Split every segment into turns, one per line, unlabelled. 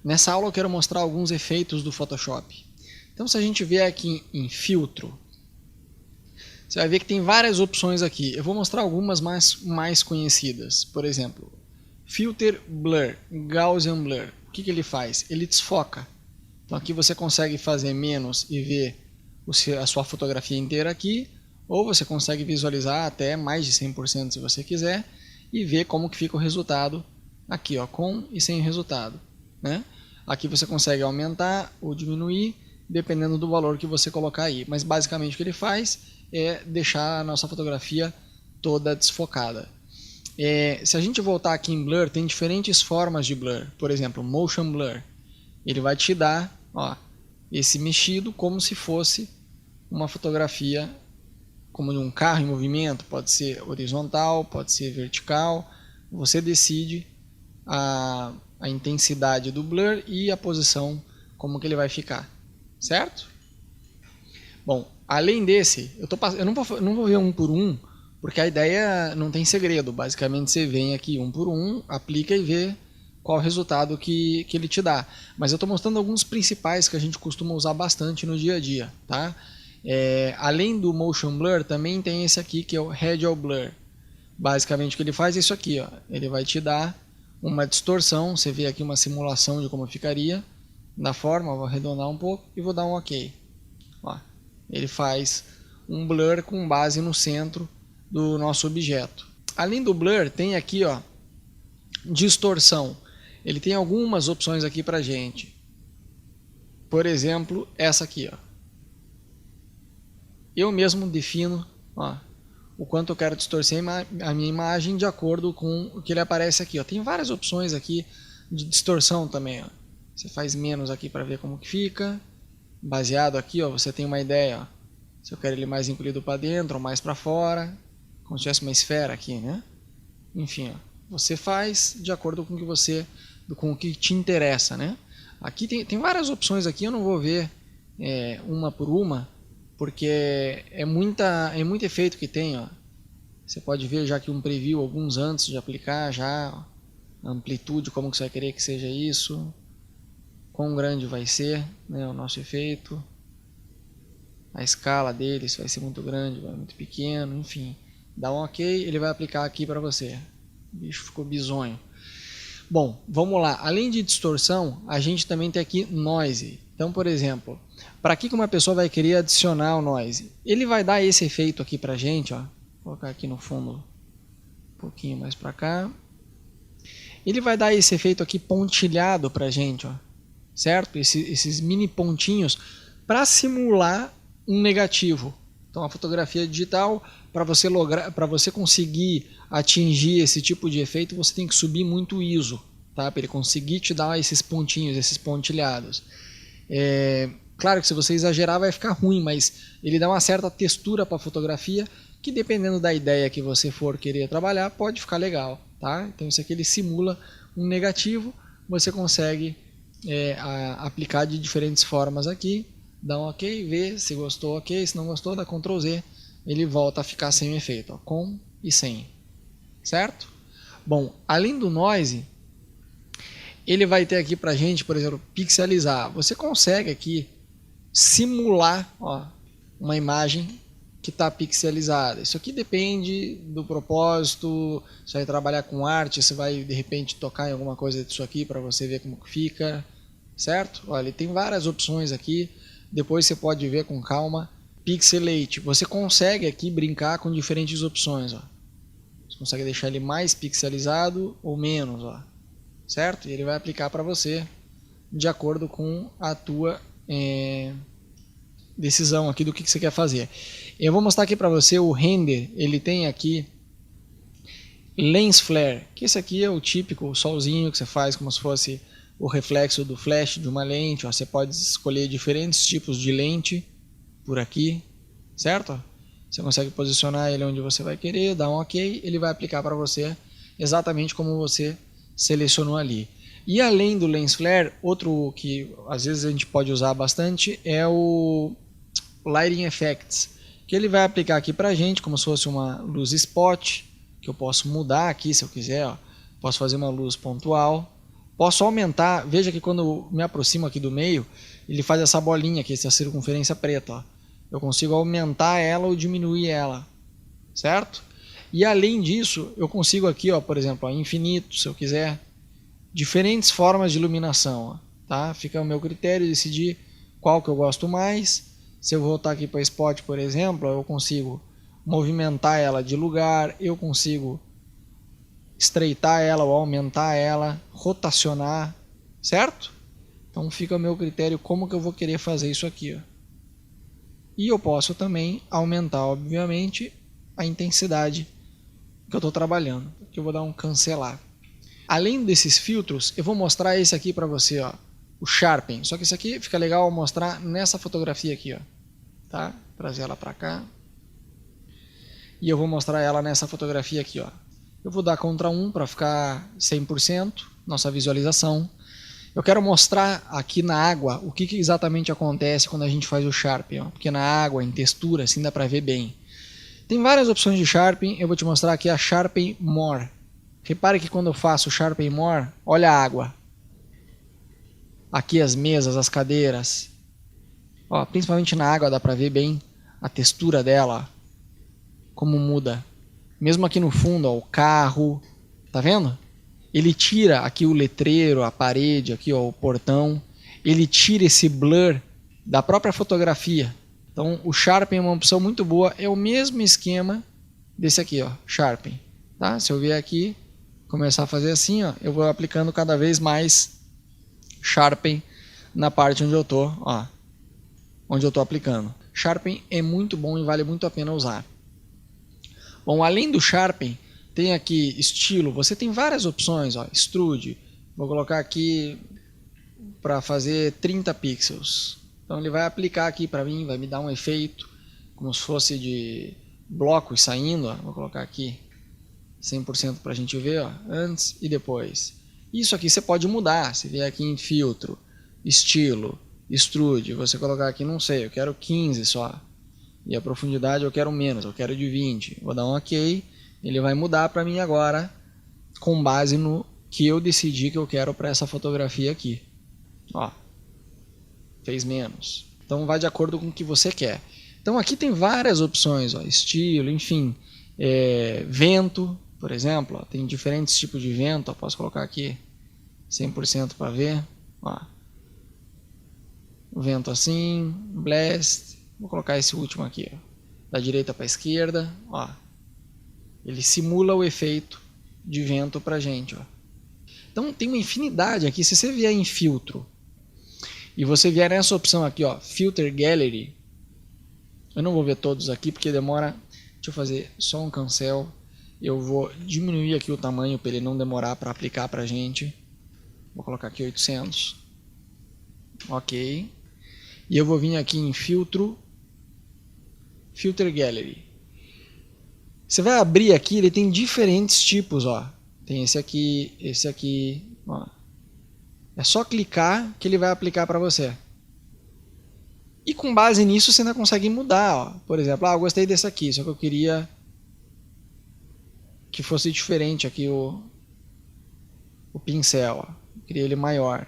Nessa aula eu quero mostrar alguns efeitos do Photoshop. Então se a gente vier aqui em filtro, você vai ver que tem várias opções aqui. Eu vou mostrar algumas mais conhecidas. Por exemplo, Filter Blur, Gaussian Blur. O que ele faz? Ele desfoca. Então aqui você consegue fazer menos e ver a sua fotografia inteira aqui, ou você consegue visualizar até mais de 100% se você quiser, e ver como que fica o resultado aqui, ó, com e sem resultado, né? Aqui você consegue aumentar ou diminuir, dependendo do valor que você colocar aí. Mas basicamente o que ele faz é deixar a nossa fotografia toda desfocada. Se a gente voltar aqui em Blur, tem diferentes formas de Blur. Por exemplo, Motion Blur. Ele vai te dar, ó, esse mexido como se fosse uma fotografia como de um carro em movimento. Pode ser horizontal, pode ser vertical. Você decide a intensidade do blur e a posição como que ele vai ficar, certo? Bom, além desse, eu não vou ver um por um, porque a ideia não tem segredo. Basicamente você vem aqui um por um, aplica e vê qual o resultado que ele te dá. Mas eu estou mostrando alguns principais que a gente costuma usar bastante no dia a dia, tá? Além do Motion Blur, também tem esse aqui que é o Radial Blur. Basicamente o que ele faz é isso aqui, ó. Ele vai te dar uma distorção. Você vê aqui uma simulação de como ficaria da forma. Vou arredondar um pouco e vou dar um OK. Ó, ele faz um blur com base no centro do nosso objeto. Além do blur, tem aqui, ó, distorção. Ele tem algumas opções aqui pra gente. Por exemplo, essa aqui, ó. Eu mesmo defino, ó, o quanto eu quero distorcer a minha imagem de acordo com o que ele aparece aqui, ó. Tem várias opções aqui de distorção também, ó. Você faz menos aqui para ver como que fica. Baseado aqui, ó, você tem uma ideia, ó, se eu quero ele mais encolhido para dentro ou mais para fora, como se tivesse uma esfera aqui, né? Enfim, ó, você faz de acordo com o que te interessa, né? Aqui tem várias opções aqui, eu não vou ver uma por uma, porque é muito efeito que tem, ó. Você pode ver já aqui um preview alguns antes de aplicar já, ó, a amplitude, como que você vai querer que seja isso, quão grande vai ser, né, o nosso efeito, a escala dele, se vai ser muito grande, vai muito pequeno, enfim. Dá um OK, ele vai aplicar aqui para você. O bicho ficou bizonho. Bom, vamos lá. Além de distorção, a gente também tem aqui noise. Então, por exemplo, para que uma pessoa vai querer adicionar o noise? Ele vai dar esse efeito aqui pra gente, ó. Vou colocar aqui no fundo um pouquinho mais para cá. Ele vai dar esse efeito aqui pontilhado pra gente, ó. Certo? Esses mini pontinhos para simular um negativo. Então a fotografia digital, para você conseguir atingir esse tipo de efeito, você tem que subir muito o ISO, tá? Para ele conseguir te dar esses pontinhos, esses pontilhados. Claro que se você exagerar vai ficar ruim, mas ele dá uma certa textura para a fotografia que, dependendo da ideia que você for querer trabalhar, pode ficar legal, tá? Então isso aqui ele simula um negativo, você consegue aplicar de diferentes formas aqui. Dá um OK, vê se gostou, OK, se não gostou, dá Ctrl Z, ele volta a ficar sem efeito, ó, com e sem, certo? Bom, além do noise, ele vai ter aqui pra gente, por exemplo, pixelizar. Você consegue aqui simular, ó, uma imagem que está pixelizada. Isso aqui depende do propósito. Você vai trabalhar com arte, você vai de repente tocar em alguma coisa disso aqui para você ver como que fica, certo? Olha, ele tem várias opções aqui. Depois você pode ver com calma. Pixelate. Você consegue aqui brincar com diferentes opções, ó. Você consegue deixar ele mais pixelizado ou menos, ó, certo? E ele vai aplicar para você de acordo com a tua decisão aqui do que você quer fazer. Eu vou mostrar aqui para você o render. Ele tem aqui lens flare, que esse aqui é o típico solzinho que você faz como se fosse o reflexo do flash de uma lente. Ó, você pode escolher diferentes tipos de lente por aqui, certo? Você consegue posicionar ele onde você vai querer, dar um OK, ele vai aplicar para você exatamente como você selecionou ali. E além do lens flare, outro que às vezes a gente pode usar bastante é o Lighting Effects, que ele vai aplicar aqui pra gente como se fosse uma luz spot, que eu posso mudar aqui se eu quiser, ó. Posso fazer uma luz pontual, Posso aumentar, veja que quando eu me aproximo aqui do meio, ele faz essa bolinha aqui, essa circunferência preta. Ó. Eu consigo aumentar ela ou diminuir ela, certo? E além disso, eu consigo aqui, ó, por exemplo, ó, infinito, se eu quiser, diferentes formas de iluminação. Ó, tá? Fica ao meu critério decidir qual que eu gosto mais. Se eu voltar aqui para Spot, por exemplo, eu consigo movimentar ela de lugar, eu consigo estreitar ela ou aumentar ela, rotacionar, certo? Então fica ao meu critério como que eu vou querer fazer isso aqui. Ó. E eu posso também aumentar, obviamente, a intensidade que eu estou trabalhando. Aqui eu vou dar um cancelar. Além desses filtros, eu vou mostrar esse aqui para você, ó, o Sharpen. Só que esse aqui fica legal mostrar nessa fotografia aqui, ó, tá? Trazer ela para cá. E eu vou mostrar ela nessa fotografia aqui, ó. Eu vou dar Ctrl 1 para ficar 100%, nossa visualização. Eu quero mostrar aqui na água o que exatamente acontece quando a gente faz o Sharpen, ó. Porque na água, em textura, assim dá para ver bem. Tem várias opções de Sharpen, eu vou te mostrar aqui a Sharpen More. Repare que quando eu faço o Sharpen More, olha a água. Aqui as mesas, as cadeiras. Ó, principalmente na água dá para ver bem a textura dela, ó, como muda. Mesmo aqui no fundo, ó, o carro, tá vendo? Ele tira aqui o letreiro, a parede, aqui ó, o portão. Ele tira esse blur da própria fotografia. Então o Sharpen é uma opção muito boa. É o mesmo esquema desse aqui, ó, Sharpen. Tá? Se eu vier aqui, começar a fazer assim, ó, eu vou aplicando cada vez mais Sharpen na parte onde eu tô, ó, onde eu tô aplicando. Sharpen é muito bom e vale muito a pena usar. Bom, além do Sharpen, tem aqui estilo, você tem várias opções, ó, extrude, vou colocar aqui para fazer 30 pixels, então ele vai aplicar aqui para mim, vai me dar um efeito, como se fosse de blocos saindo, ó. Vou colocar aqui 100% para a gente ver, ó, antes e depois. Isso aqui você pode mudar, se vier aqui em filtro, estilo, extrude, você colocar aqui, não sei, eu quero 15 só. E a profundidade eu quero menos, eu quero de 20. Vou dar um OK. Ele vai mudar para mim agora com base no que eu decidi que eu quero para essa fotografia aqui. Ó, fez menos. Então vai de acordo com o que você quer. Então aqui tem várias opções, ó, estilo, enfim. Vento, por exemplo. Ó, tem diferentes tipos de vento. Ó, posso colocar aqui 100% para ver. Ó, vento assim, blast. Vou colocar esse último aqui, ó, da direita para a esquerda, ó. Ele simula o efeito de vento para a gente, ó. Então tem uma infinidade aqui. Se você vier em filtro e você vier nessa opção aqui, ó, Filter Gallery, eu não vou ver todos aqui porque demora. Deixa eu fazer só um cancel. Eu vou diminuir aqui o tamanho para ele não demorar para aplicar para a gente. Vou colocar aqui 800. Ok. E eu vou vir aqui em filtro, Filter Gallery. Você vai abrir aqui, ele tem diferentes tipos, ó. Tem esse aqui, ó. É só clicar que ele vai aplicar para você. E com base nisso você ainda consegue mudar, ó. Por exemplo, eu gostei desse aqui, só que eu queria que fosse diferente aqui o pincel, ó. Eu queria ele maior.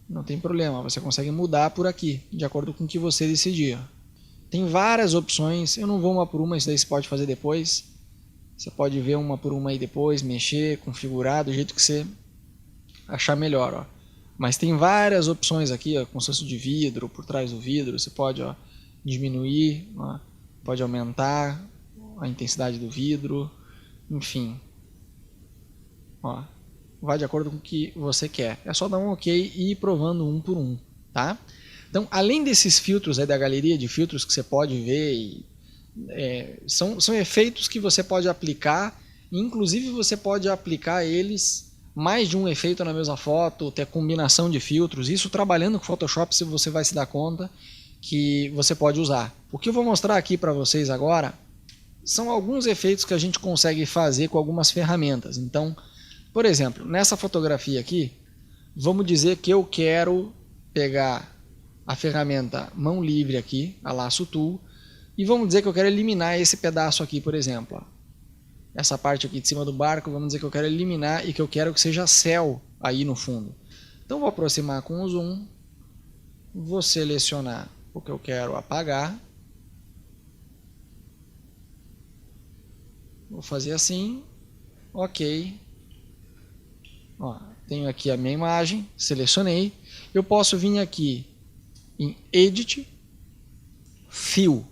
Não tem problema, você consegue mudar por aqui, de acordo com o que você decidir, ó. Tem várias opções, eu não vou uma por uma, isso daí você pode fazer depois. Você pode ver uma por uma aí depois, mexer, configurar do jeito que você achar melhor, ó. Mas tem várias opções aqui, ó, como se fosse de vidro, por trás do vidro, você pode, ó, diminuir, ó, pode aumentar a intensidade do vidro, enfim. Ó, vai de acordo com o que você quer. É só dar um OK e ir provando um por um, tá? Então, além desses filtros aí da galeria de filtros que você pode ver, são efeitos que você pode aplicar, inclusive você pode aplicar eles, mais de um efeito na mesma foto, ter combinação de filtros, isso trabalhando com Photoshop você vai se dar conta que você pode usar. O que eu vou mostrar aqui para vocês agora são alguns efeitos que a gente consegue fazer com algumas ferramentas. Então, por exemplo, nessa fotografia aqui, vamos dizer que eu quero pegar a ferramenta mão livre aqui, a Lasso Tool, e vamos dizer que eu quero eliminar esse pedaço aqui, por exemplo. Ó. Essa parte aqui de cima do barco, vamos dizer que eu quero eliminar e que eu quero que seja céu aí no fundo. Então vou aproximar com o zoom, vou selecionar o que eu quero apagar, vou fazer assim, ok. Ó, tenho aqui a minha imagem, selecionei. Eu posso vir aqui em Edit, Fill.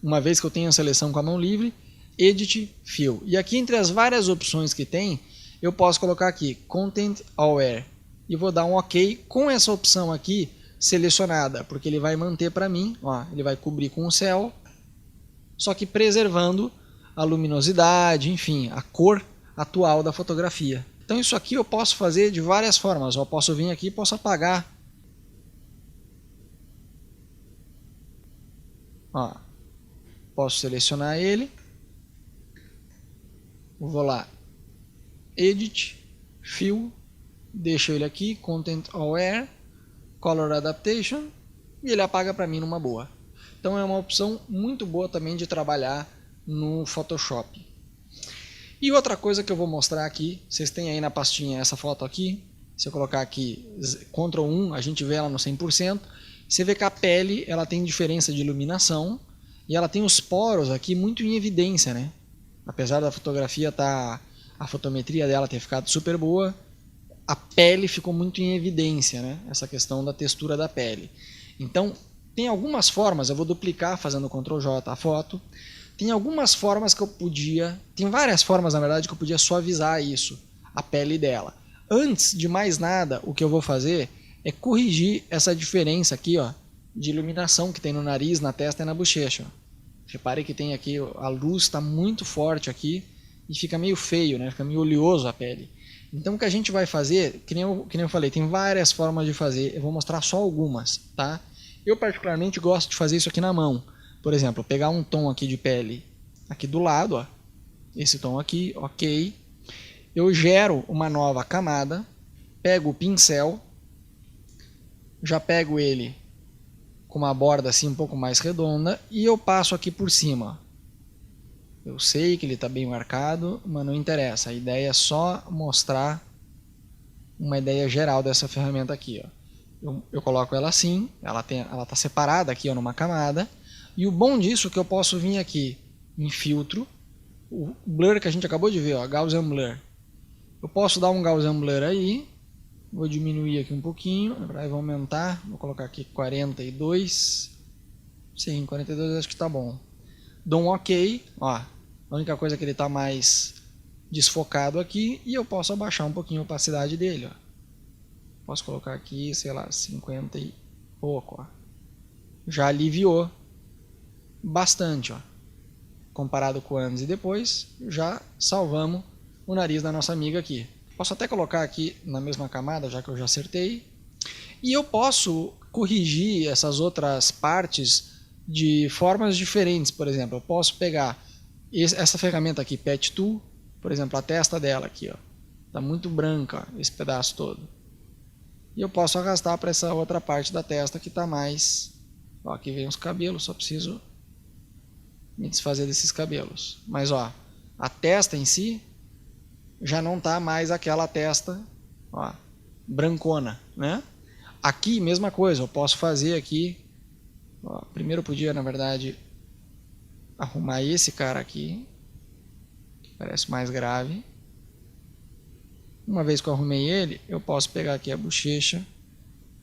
Uma vez que eu tenho a seleção com a mão livre, Edit, Fill. E aqui entre as várias opções que tem, eu posso colocar aqui Content Aware. E vou dar um OK com essa opção aqui selecionada, porque ele vai manter para mim, ó, ele vai cobrir com o céu, só que preservando a luminosidade, enfim, a cor atual da fotografia. Então isso aqui eu posso fazer de várias formas. Eu posso vir aqui e posso apagar. Ó, posso selecionar ele. Vou lá, Edit, Fill, deixo ele aqui, Content Aware, Color Adaptation, e ele apaga para mim numa boa. Então é uma opção muito boa também de trabalhar no Photoshop. E outra coisa que eu vou mostrar aqui, vocês têm aí na pastinha essa foto aqui, se eu colocar aqui Ctrl 1, a gente vê ela no 100%, você vê que a pele ela tem diferença de iluminação e ela tem os poros aqui muito em evidência, né? Apesar da fotografia a fotometria dela ter ficado super boa, a pele ficou muito em evidência, né? Essa questão da textura da pele. Então, tem algumas formas, eu vou duplicar fazendo Ctrl J a foto. Tem algumas formas que eu podia, tem várias formas na verdade que eu podia suavizar isso, a pele dela. Antes de mais nada, o que eu vou fazer é corrigir essa diferença aqui, ó, de iluminação que tem no nariz, na testa e na bochecha. Repare que tem aqui, a luz está muito forte aqui e fica meio feio, né? Fica meio oleoso a pele. Então o que a gente vai fazer, que nem eu falei, tem várias formas de fazer, eu vou mostrar só algumas, tá? Eu particularmente gosto de fazer isso aqui na mão. Por exemplo, pegar um tom aqui de pele aqui do lado, ó, esse tom aqui, ok. Eu gero uma nova camada, pego o pincel, já pego ele com uma borda assim um pouco mais redonda e eu passo aqui por cima. Eu sei que ele está bem marcado, mas não interessa. A ideia é só mostrar uma ideia geral dessa ferramenta aqui, ó. Eu coloco ela assim, ela está separada aqui, ó, numa camada. E o bom disso é que eu posso vir aqui em filtro, o blur que a gente acabou de ver, ó, Gaussian Blur. Eu posso dar um Gaussian Blur aí, vou diminuir aqui um pouquinho, na verdade vou aumentar, vou colocar aqui 42, sim, 42 acho que está bom. Dou um OK, ó, a única coisa é que ele está mais desfocado aqui e eu posso abaixar um pouquinho a opacidade dele, ó. Posso colocar aqui, sei lá, 50 e pouco, ó. Já aliviou bastante, ó. Comparado com antes e depois, já salvamos o nariz da nossa amiga aqui. Posso até colocar aqui na mesma camada, já que eu já acertei. E eu posso corrigir essas outras partes de formas diferentes. Por exemplo, eu posso pegar essa ferramenta aqui, Pet Tool, por exemplo, a testa dela aqui, ó, tá muito branca, ó, esse pedaço todo. E eu posso arrastar para essa outra parte da testa que está mais... Ó, aqui vem os cabelos, só preciso me desfazer desses cabelos. Mas ó, a testa em si já não tá mais aquela testa, ó, brancona, né? Aqui mesma coisa, eu posso fazer aqui, ó, primeiro eu podia na verdade arrumar esse cara aqui, que parece mais grave. Uma vez que eu arrumei ele, eu posso pegar aqui a bochecha,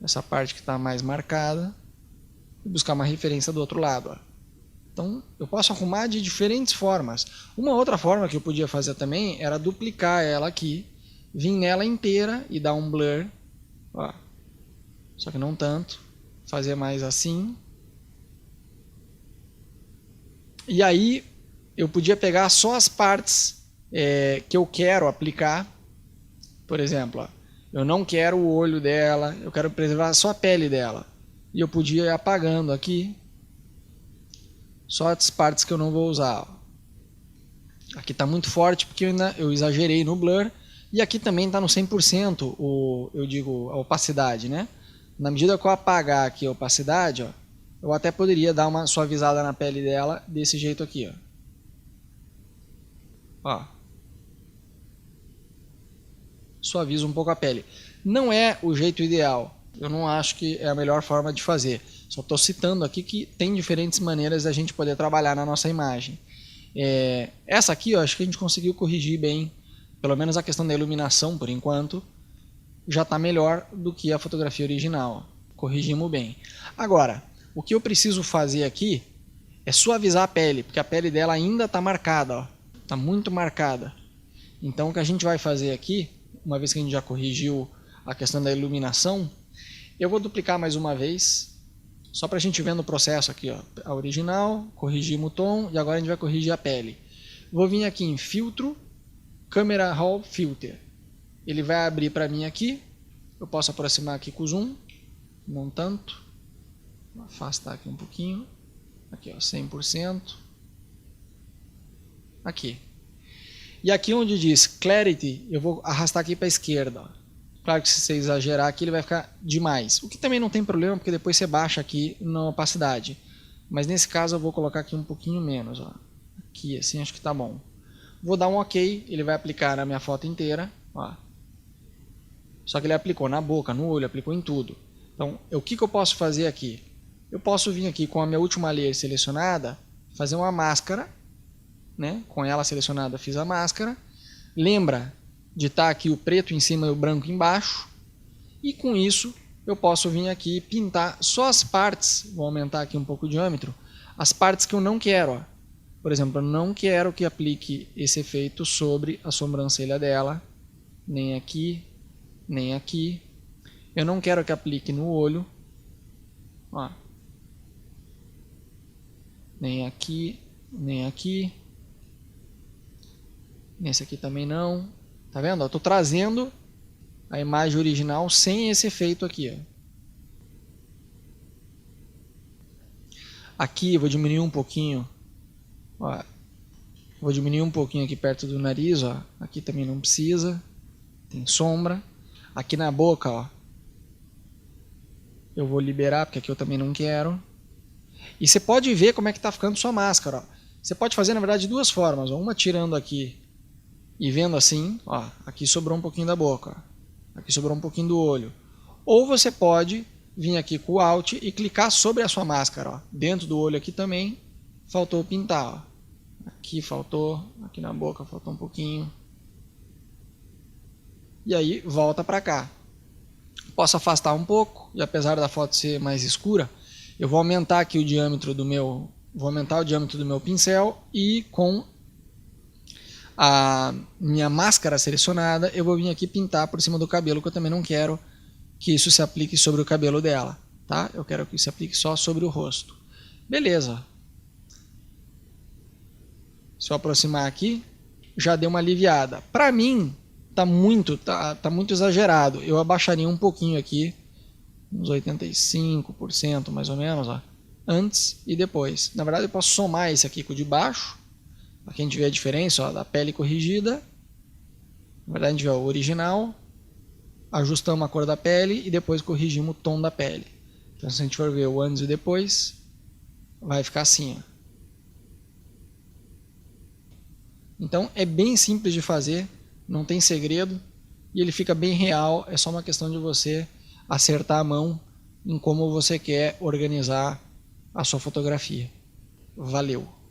essa parte que está mais marcada, e buscar uma referência do outro lado, ó. Então, eu posso arrumar de diferentes formas. Uma outra forma que eu podia fazer também era duplicar ela aqui, vir nela inteira e dar um blur, ó. Só que não tanto, fazer mais assim. E aí, eu podia pegar só as partes que eu quero aplicar. Por exemplo, ó, eu não quero o olho dela, eu quero preservar só a pele dela. E eu podia ir apagando aqui só as partes que eu não vou usar. Aqui está muito forte porque eu exagerei no blur. E aqui também está no 100% eu digo a opacidade, né? Na medida que eu apagar aqui a opacidade, ó, eu até poderia dar uma suavizada na pele dela desse jeito aqui, ó. Ó. Suaviza um pouco a pele. Não é o jeito ideal. Eu não acho que é a melhor forma de fazer. Só estou citando aqui que tem diferentes maneiras da gente poder trabalhar na nossa imagem. Essa aqui eu acho que a gente conseguiu corrigir bem, pelo menos a questão da iluminação por enquanto, já está melhor do que a fotografia original. Corrigimos bem. Agora, o que eu preciso fazer aqui é suavizar a pele, porque a pele dela ainda está marcada, está muito marcada. Então o que a gente vai fazer aqui, uma vez que a gente já corrigiu a questão da iluminação, eu vou duplicar mais uma vez, só para a gente ver no processo aqui, ó, a original, corrigimos o tom e agora a gente vai corrigir a pele. Vou vir aqui em filtro, Camera Raw Filter. Ele vai abrir para mim aqui, eu posso aproximar aqui com o zoom, não tanto, vou afastar aqui um pouquinho, aqui ó, 100%, aqui. E aqui onde diz Clarity, eu vou arrastar aqui para a esquerda, ó. Claro que se você exagerar aqui ele vai ficar demais, o que também não tem problema porque depois você baixa aqui na opacidade. Mas nesse caso eu vou colocar aqui um pouquinho menos, ó. Aqui assim acho que tá bom. Vou dar um OK, ele vai aplicar na minha foto inteira, ó. Só que ele aplicou na boca, no olho, aplicou em tudo. Então o que eu posso fazer aqui? Eu posso vir aqui com a minha última layer selecionada, fazer uma máscara, né? Com ela selecionada fiz a máscara. Lembra de estar aqui o preto em cima e o branco embaixo, e com isso eu posso vir aqui e pintar só as partes, vou aumentar aqui um pouco o diâmetro, as partes que eu não quero, ó. Por exemplo, eu não quero que aplique esse efeito sobre a sobrancelha dela, nem aqui, nem aqui, eu não quero que aplique no olho, ó. Nem aqui, nem aqui, nesse aqui também não. Tá vendo? Eu tô trazendo a imagem original sem esse efeito aqui. Ó. Aqui eu vou diminuir um pouquinho. Ó. Vou diminuir um pouquinho aqui perto do nariz. Ó. Aqui também não precisa. Tem sombra. Aqui na boca, ó, eu vou liberar porque aqui eu também não quero. E você pode ver como é que tá ficando sua máscara. Ó. Você pode fazer na verdade de duas formas. Ó. Uma tirando aqui e vendo assim, ó, aqui sobrou um pouquinho da boca, ó, aqui sobrou um pouquinho do olho. Ou você pode vir aqui com o Alt e clicar sobre a sua máscara, ó, dentro do olho aqui também, faltou pintar, ó. Aqui faltou, aqui na boca faltou um pouquinho. E aí volta para cá. Posso afastar um pouco, e apesar da foto ser mais escura, eu vou aumentar aqui o diâmetro do meu, pincel e com a minha máscara selecionada, eu vou vir aqui pintar por cima do cabelo, que eu também não quero que isso se aplique sobre o cabelo dela, tá? Eu quero que isso se aplique só sobre o rosto. Beleza. Se eu aproximar aqui, já deu uma aliviada. Pra mim, tá muito exagerado. Eu abaixaria um pouquinho aqui, uns 85% mais ou menos, ó, antes e depois. Na verdade, eu posso somar esse aqui com o de baixo. Aqui a gente vê a diferença, ó, da pele corrigida. Na verdade a gente vê o original. Ajustamos a cor da pele e depois corrigimos o tom da pele. Então se a gente for ver o antes e depois, vai ficar assim. Ó. Então é bem simples de fazer, não tem segredo. E ele fica bem real, é só uma questão de você acertar a mão em como você quer organizar a sua fotografia. Valeu!